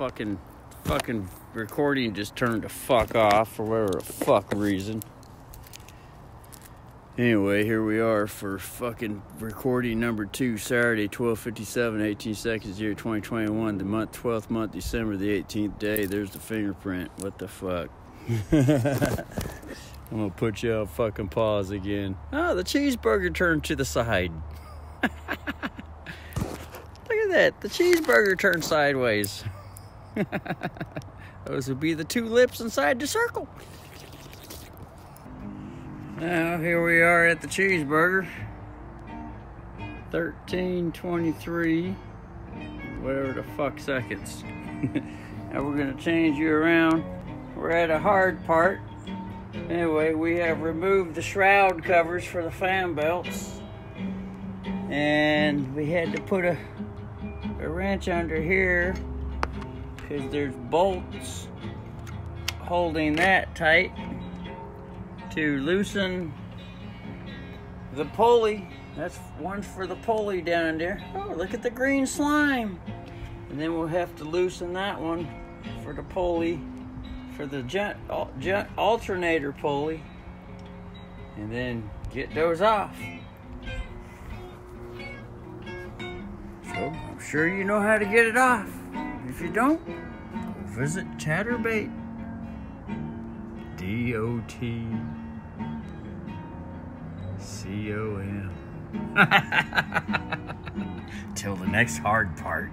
fucking recording just turned the fuck off for whatever the fuck reason. Anyway, here we are for fucking recording number 2, Saturday, 12:57, 18 seconds, year 2021, the month, 12th month, December, the 18th day. There's the fingerprint. What the fuck? I'm gonna put you on fucking pause again. Oh, the cheeseburger turned to the side. Look at that. The cheeseburger turned sideways. Those would be the two lips inside the circle. Now, here we are at the cheeseburger. 13:23, whatever the fuck seconds. Now we're gonna change you around. We're at a hard part. Anyway, we have removed the shroud covers for the fan belts. And we had to put a wrench under here because there's bolts holding that tight to loosen the pulley. That's one for the pulley down there. Oh, look at the green slime. And then we'll have to loosen that one for the pulley, for the alternator pulley, and then get those off. So I'm sure you know how to get it off. If you don't, go visit Chatterbait. DOTCOM. Till the next hard part.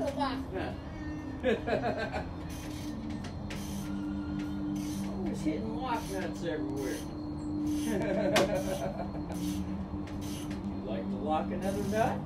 the lock nut. Always hitting lock nuts everywhere. You like to lock another nut?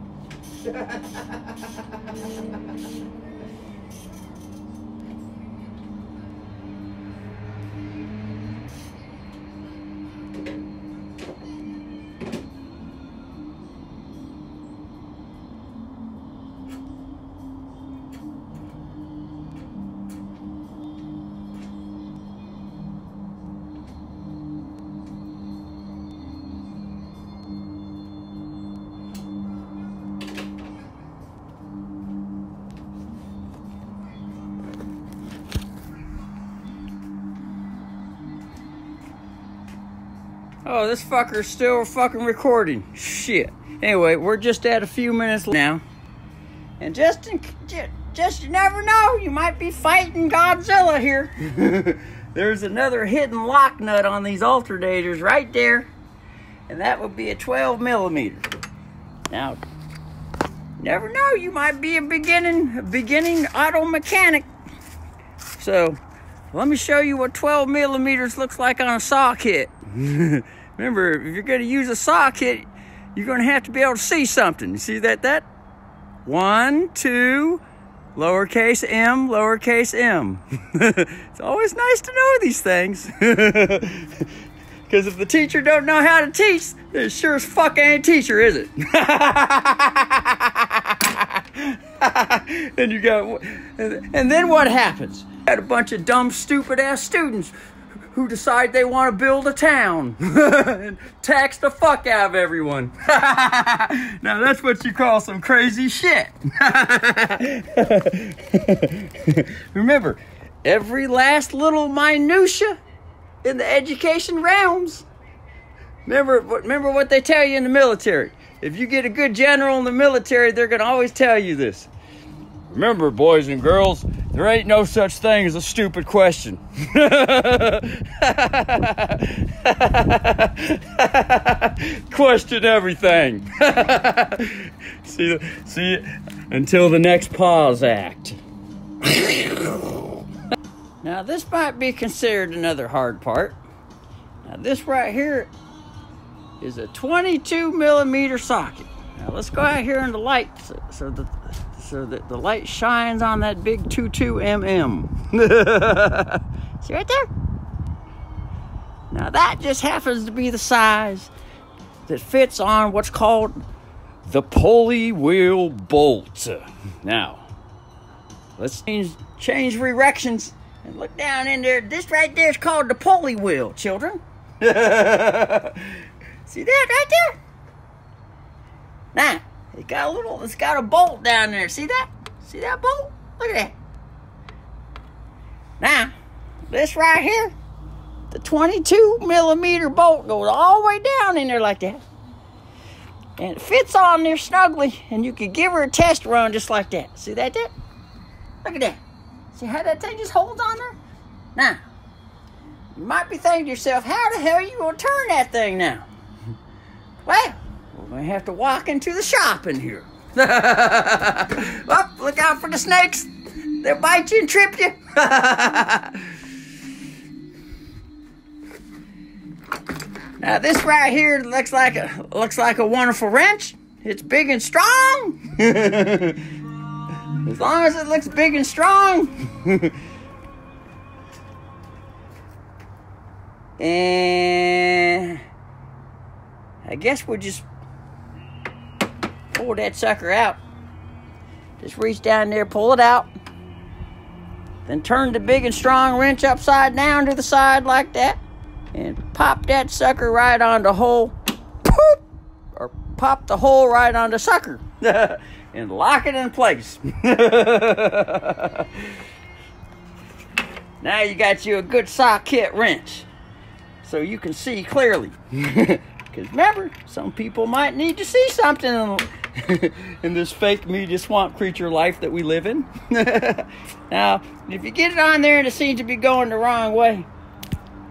Oh, this fucker's still fucking recording. Shit. Anyway, we're just at a few minutes now. And just you never know, you might be fighting Godzilla here. There's another hidden lock nut on these alternators right there. And that would be a 12 millimeter. Now, never know, you might be a beginning auto mechanic. So, let me show you what 12 millimeters looks like on a saw kit. Remember, if you're going to use a saw kit, you're going to have to be able to see something. You see that? 1, 2, lowercase m, lowercase m. It's always nice to know these things. Because if the teacher don't know how to teach, it sure as fuck ain't a teacher, is it? And you got, and then what happens? You got a bunch of dumb, stupid-ass students who decide they want to build a town and tax the fuck out of everyone. Now that's what you call some crazy shit. Remember, every last little minutia in the education realms. Remember what they tell you in the military. If you get a good general in the military, they're going to always tell you this. Remember, boys and girls, there ain't no such thing as a stupid question. Question everything. See, until the next pause act. Now, this might be considered another hard part. Now, this right here is a 22 millimeter socket. Now, let's go out here in the light so that the light shines on that big 22 mm. See right there? Now that just happens to be the size that fits on what's called the pulley wheel bolt. Now, let's change directions and look down in there. This right there is called the pulley wheel, children. See that right there? Now, it's got a bolt down there. See that? See that bolt? Look at that. Now, this right here, the 22 millimeter bolt goes all the way down in there like that. And it fits on there snugly, and you can give her a test run just like that. See that there? Look at that. See how that thing just holds on there? Now, you might be thinking to yourself, how the hell are you going to turn that thing now? Well, we're going to have to walk into the shop in here. Oh, look out for the snakes. They'll bite you and trip you. Now this right here looks like a wonderful wrench. It's big and strong. As long as it looks big and strong. And I guess we'll just pull that sucker out. Just reach down there, pull it out. Then turn the big and strong wrench upside down to the side like that. And pop that sucker right on the hole. Poop! Or pop the hole right on the sucker. And lock it in place. Now you got you a good socket wrench. So you can see clearly. Because remember, some people might need to see something in this fake media swamp creature life that we live in. Now, if you get it on there and it seems to be going the wrong way,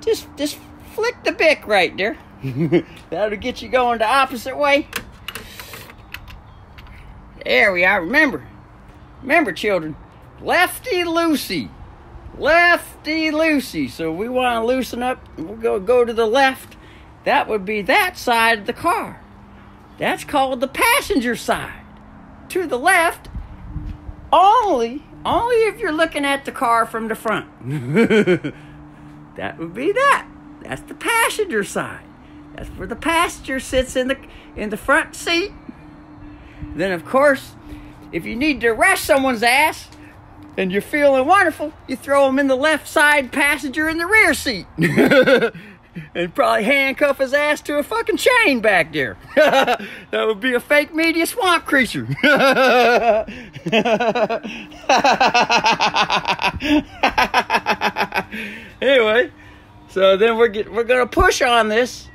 just flick the bick right there. That'll get you going the opposite way. There we are. Remember, Remember, children, lefty-loosey. Lefty-loosey. So we want to loosen up. We'll go to the left. That would be that side of the car. That's called the passenger side. To the left, only if you're looking at the car from the front. That would be that. That's the passenger side. That's where the passenger sits in the front seat. Then, of course, if you need to arrest someone's ass and you're feeling wonderful, you throw them in the left side passenger in the rear seat. And probably handcuff his ass to a fucking chain back there. That would be a fake media swamp creature. Anyway, so then we're gonna push on this.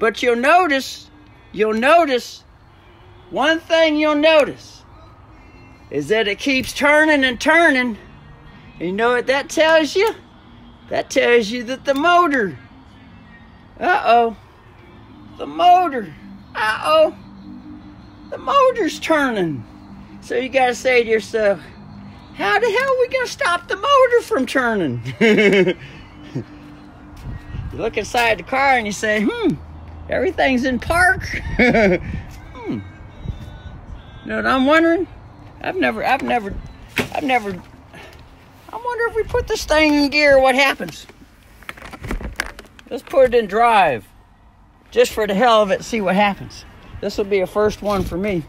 But you'll notice, one thing you'll notice is that it keeps turning and turning. And you know what that tells you? That tells you that the motor, the motor's turning. So you gotta say to yourself, how the hell are we gonna stop the motor from turning? You look inside the car and you say, everything's in park. You know what I'm wondering? I wonder if we put this thing in gear, what happens? Let's put it in drive. Just for the hell of it, see what happens. This will be a first one for me.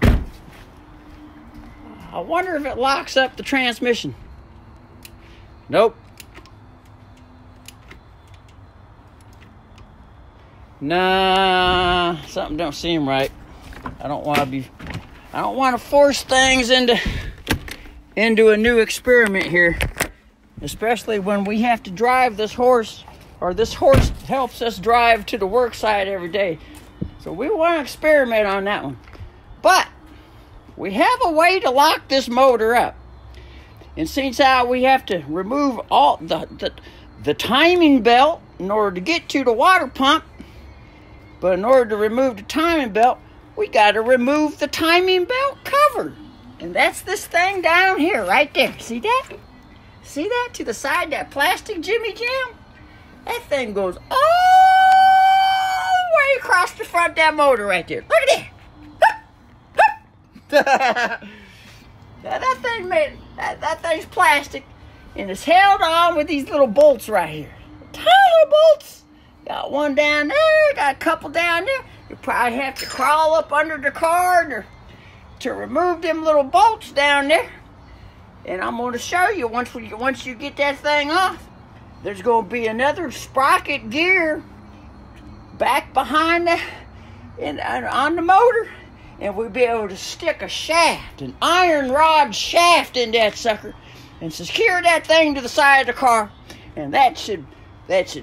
I wonder if it locks up the transmission. Nope. Nah, something don't seem right. I don't want to force things into a new experiment here. Especially when we have to drive this horse, or this horse helps us drive to the work site every day. So we want to experiment on that one. But we have a way to lock this motor up. And since how we have to remove all the timing belt in order to get to the water pump, but in order to remove the timing belt, we got to remove the timing belt cover. And that's this thing down here, right there. See that? See that to the side, that plastic Jimmy Jam? That thing goes all the way across the front of that motor right there. Look at that. Now that thing's plastic, and it's held on with these little bolts right here. Tiny little bolts. Got one down there, got a couple down there. You probably have to crawl up under the car to remove them little bolts down there. And I'm going to show you, once you get that thing off, there's going to be another sprocket gear back behind on the motor. And we'll be able to stick a shaft, an iron rod shaft in that sucker, and secure that thing to the side of the car. And that should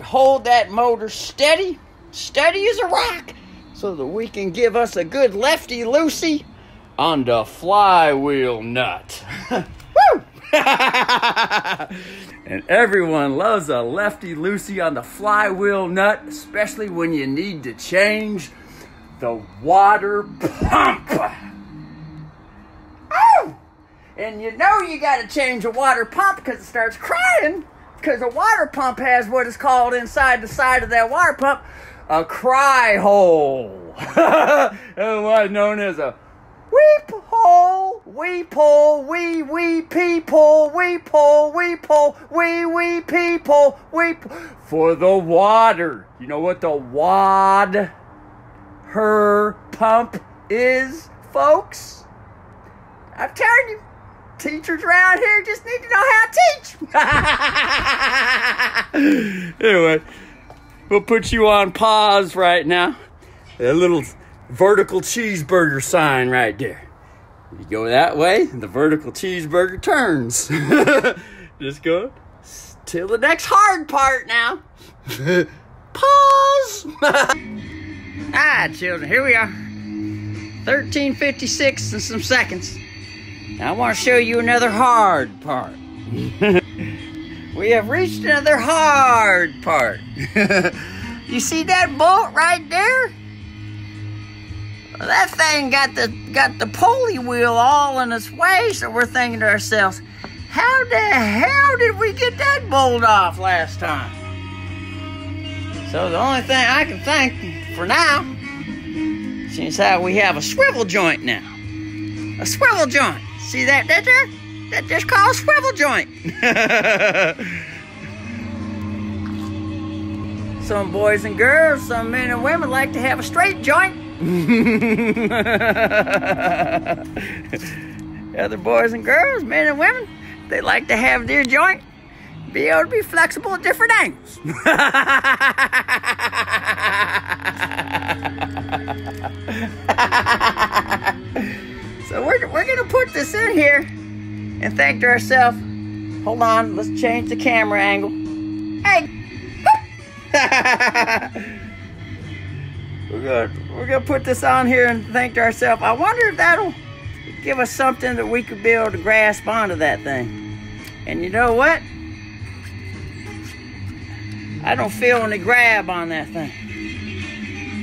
hold that motor steady as a rock, so that we can give us a good lefty-loosey on the flywheel nut. Woo! And everyone loves a lefty-loosey on the flywheel nut, especially when you need to change the water pump. Oh! And you know you got to change a water pump because it starts crying, because a water pump has what is called inside the side of that water pump a cry hole. Otherwise known as a weep hole. Weep hole, wee people, weep hole, wee people, weep for the water. You know what the her pump is, folks? I'm telling you, teachers around here just need to know how to teach. Anyway, we'll put you on pause right now. A little vertical cheeseburger sign right there. You go that way, and the vertical cheeseburger turns. Just go till the next hard part now. Pause. Alright, children, here we are. 13:56 and some seconds. Now I want to show you another hard part. We have reached another hard part. You see that bolt right there? Well, that thing got the pulley wheel all in its way, so we're thinking to ourselves, how the hell did we get that bolt off last time? So the only thing I can think for now, since how we have a swivel joint now. A swivel joint. See that there? That's just called a swivel joint. Some boys and girls, some men and women like to have a straight joint. Other boys and girls, men and women, they like to have their joint be able to be flexible at different angles. So we're gonna put this in here and think to ourselves, hold on, let's change the camera angle. Hey! We're gonna put this on here and think to ourselves, I wonder if that'll give us something that we could be able to grasp onto that thing. And you know what? I don't feel any grab on that thing.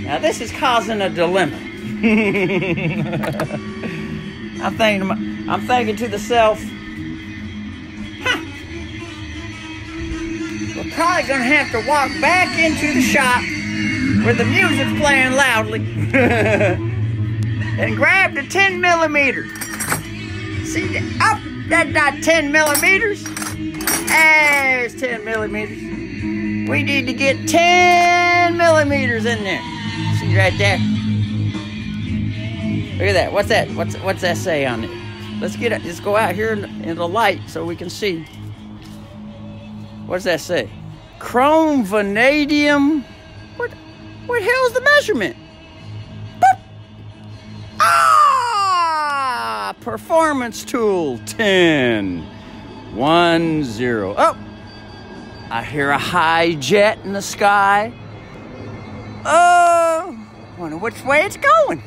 Now this is causing a dilemma. I'm thinking to the self, we're probably gonna have to walk back into the shop where the music's playing loudly and grab the 10 millimeters. See, that's not 10 millimeters. There's 10 millimeters. We need to get 10 millimeters in there. See right there? Look at that. What's that? What's that say on it? Let's get it. Let's go out here in the light so we can see. What's that say? Chrome vanadium. What the hell is the measurement? Boop. Ah! Performance tool 10. 1 0. Oh! I hear a high jet in the sky. Oh! Wonder which way it's going.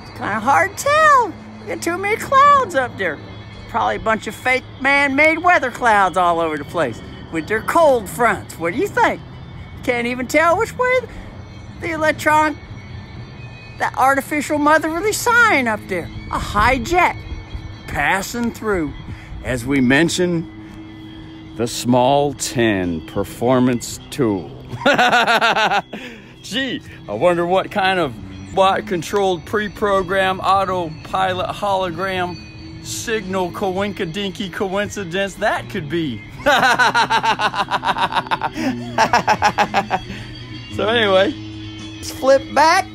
It's kind of hard to tell. We got too many clouds up there. Probably a bunch of fake man-made weather clouds all over the place with their cold fronts. What do you think? Can't even tell which way the electron, that artificial motherly sign up there. A high jet passing through. As we mentioned, the small 10 performance tool. Gee, I wonder what kind of bot-controlled pre-programmed autopilot hologram signal coinkadinky coincidence that could be. So anyway, let's flip back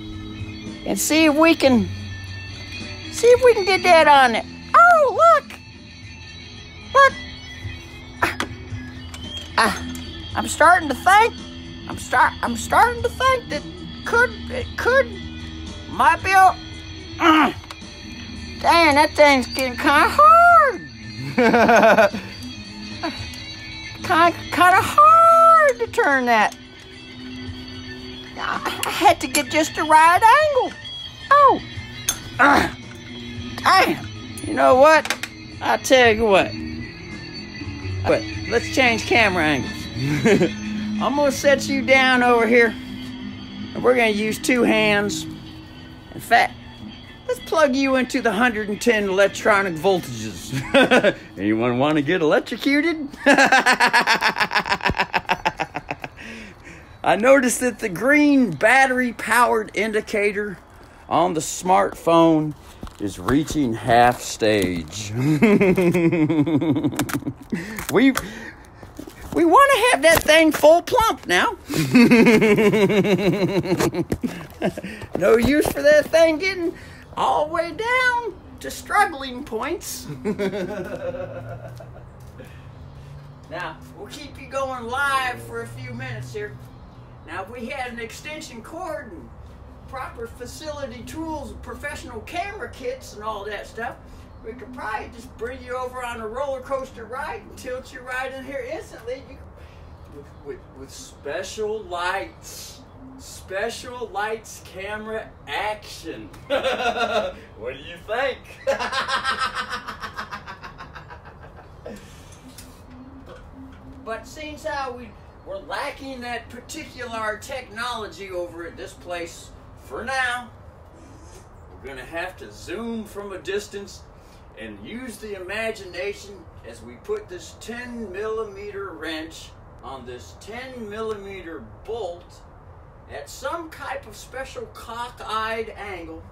and see if we can get that on it. Oh, look! Look! I'm starting to think. I'm starting to think that might be a. Dang, that thing's getting kind of hard. kind of hard to turn that. I had to get just the right angle. Oh, damn. You know what? I tell you what. But let's change camera angles. I'm gonna set you down over here, and we're gonna use 2 hands. In fact, let's plug you into the 110 electronic voltages. Anyone want to get electrocuted? I noticed that the green battery-powered indicator on the smartphone is reaching half stage. We want to have that thing full plump now. No use for that thing getting all the way down to struggling points. Now, we'll keep you going live for a few minutes here. Now, if we had an extension cord and proper facility tools, professional camera kits and all that stuff, we could probably just bring you over on a roller coaster ride and tilt you right in here instantly. With special lights. Special lights camera action. What do you think? But seeing how we're lacking that particular technology over at this place for now, We're gonna have to zoom from a distance and use the imagination as we put this 10mm wrench on this 10mm bolt at some type of special cockeyed angle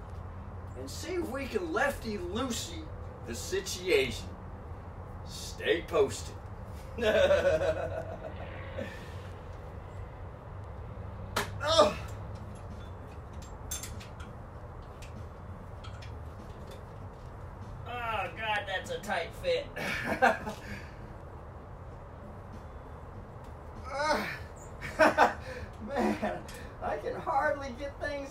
and see if we can lefty-loosey the situation. Stay posted. Oh. Oh, God, that's a tight fit. Man, I can hardly get things.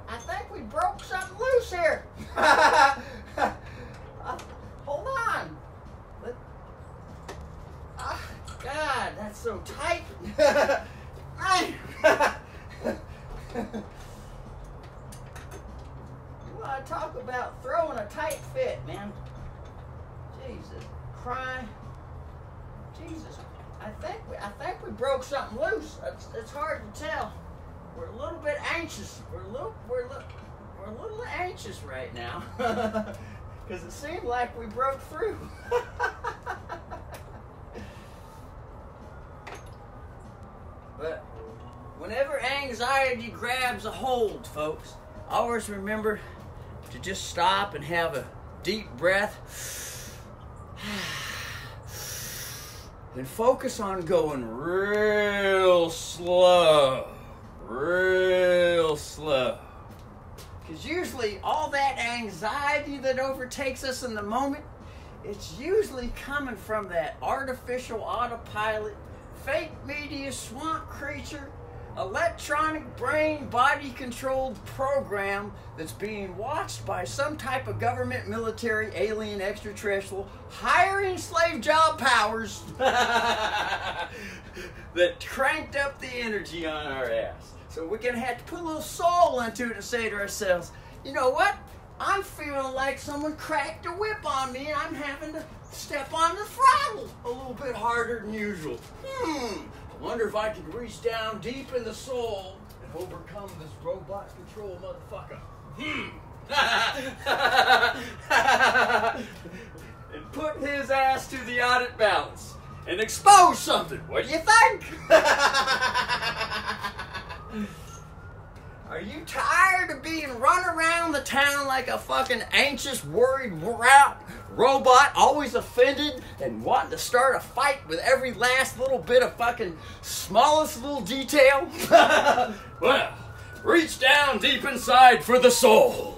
I think we broke something loose here. Hold on. God, that's so tight. You want to talk about throwing a tight fit, man? Jesus Christ. Jesus. I think we broke something loose. It's hard to tell. We're a little bit anxious. We're a little anxious right now because it seemed like we broke through. But whenever anxiety grabs a hold, folks, always remember to just stop and have a deep breath and focus on going real slow. Real slow. Because usually all that anxiety that overtakes us in the moment, it's usually coming from that artificial autopilot, fake media swamp creature, electronic brain body controlled program that's being watched by some type of government, military, alien, extraterrestrial, hiring slave job powers that cranked up the energy on our ass. So we're going to have to put a little soul into it and say to ourselves, you know what? I'm feeling like someone cracked a whip on me and I'm having to step on the throttle a little bit harder than usual. I wonder if I could reach down deep in the soul and overcome this robot control motherfucker. And put his ass to the audit balance and expose something. What do you think? Are you tired of being run around the town like a fucking anxious, worried robot, always offended and wanting to start a fight with every last little bit of fucking smallest little detail? Well, reach down deep inside for the soul.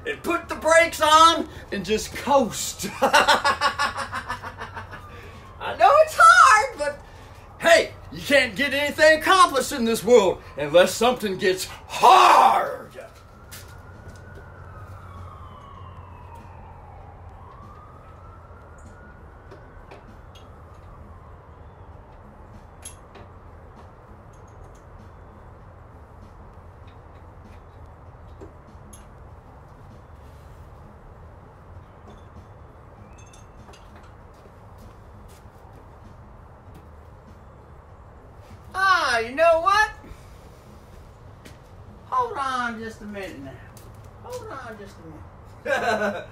And put the brakes on and just coast. I know it's hard, but hey, you can't get anything accomplished in this world unless something gets hard. You know what? Hold on just a minute now. Hold on just a minute.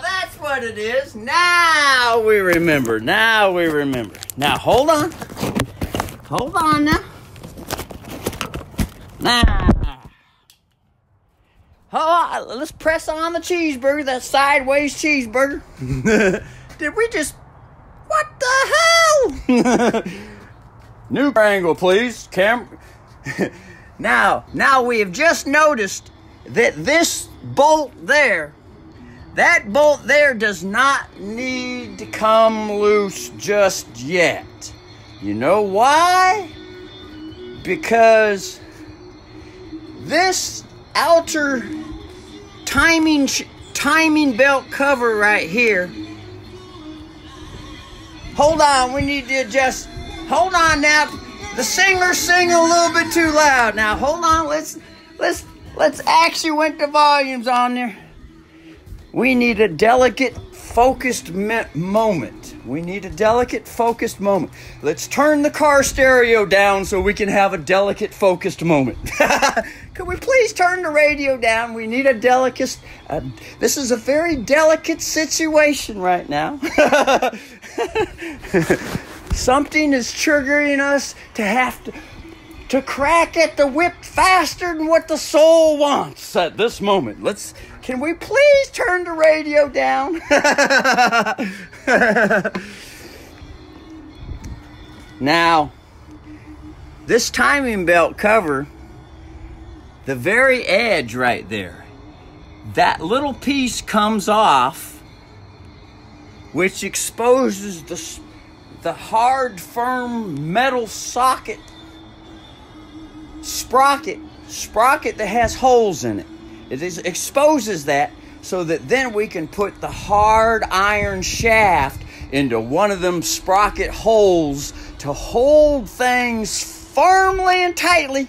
That's what it is. Now we remember. Now we remember. Now hold on. Hold on now. Now. Hold on. Let's press on the cheeseburger, that sideways cheeseburger. Did we just... What the hell? New angle, please. Now we have just noticed that this bolt there, that bolt there does not need to come loose just yet. You know why? Because this outer timing belt cover right here. Hold on, we need to adjust. Hold on now. The singer's singing a little bit too loud. Now hold on, let's actually went the volumes on there. We need a delicate, focused moment. We need a delicate, focused moment. Let's turn the car stereo down so we can have a delicate, focused moment. Could we please turn the radio down? We need a delicate... this is a very delicate situation right now. Something is triggering us to have to crack at the whip faster than what the soul wants at this moment. Can we please turn the radio down? Now, this timing belt cover, the very edge right there, that little piece comes off, which exposes the hard, firm metal sprocket that has holes in it. It exposes that so that then we can put the hard iron shaft into one of them sprocket holes to hold things firmly and tightly.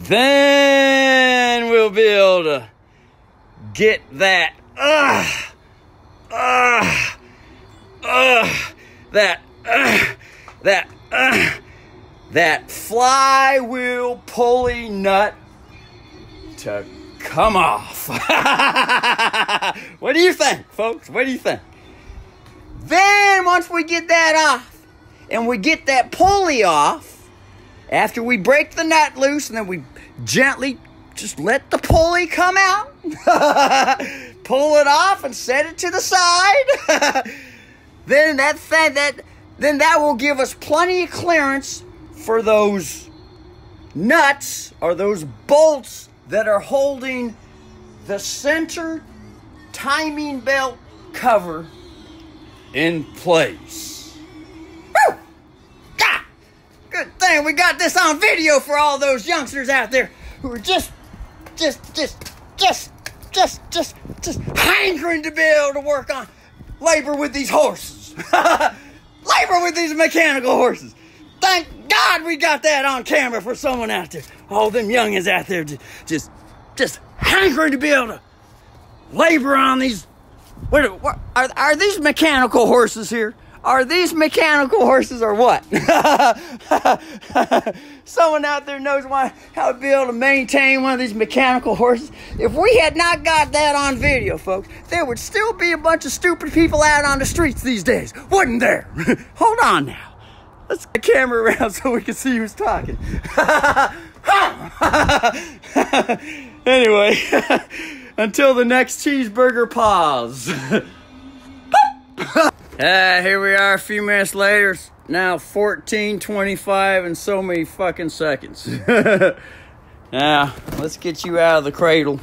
Then we'll be able to get that that flywheel pulley nut to come off. What do you think, folks? What do you think? Then once we get that off and we get that pulley off, after we break the nut loose and then we gently just let the pulley come out, pull it off and set it to the side, then that will give us plenty of clearance for those nuts or those bolts that are holding the center timing belt cover in place. Woo! God! Good thing we got this on video for all those youngsters out there who are just hankering to be able to work on labor with these horses. Labor with these mechanical horses. Thank God we got that on camera for someone out there. All them youngins out there just hankering to be able to labor on these. What are these mechanical horses here? Are these mechanical horses or what? Someone out there knows how to be able to maintain one of these mechanical horses. If we had not got that on video, folks, there would still be a bunch of stupid people out on the streets these days, wouldn't there? Hold on now. Let's get the camera around so we can see who's talking. Anyway, until the next cheeseburger pause. Here we are a few minutes later. Now 14:25 and so many fucking seconds. Now, let's get you out of the cradle.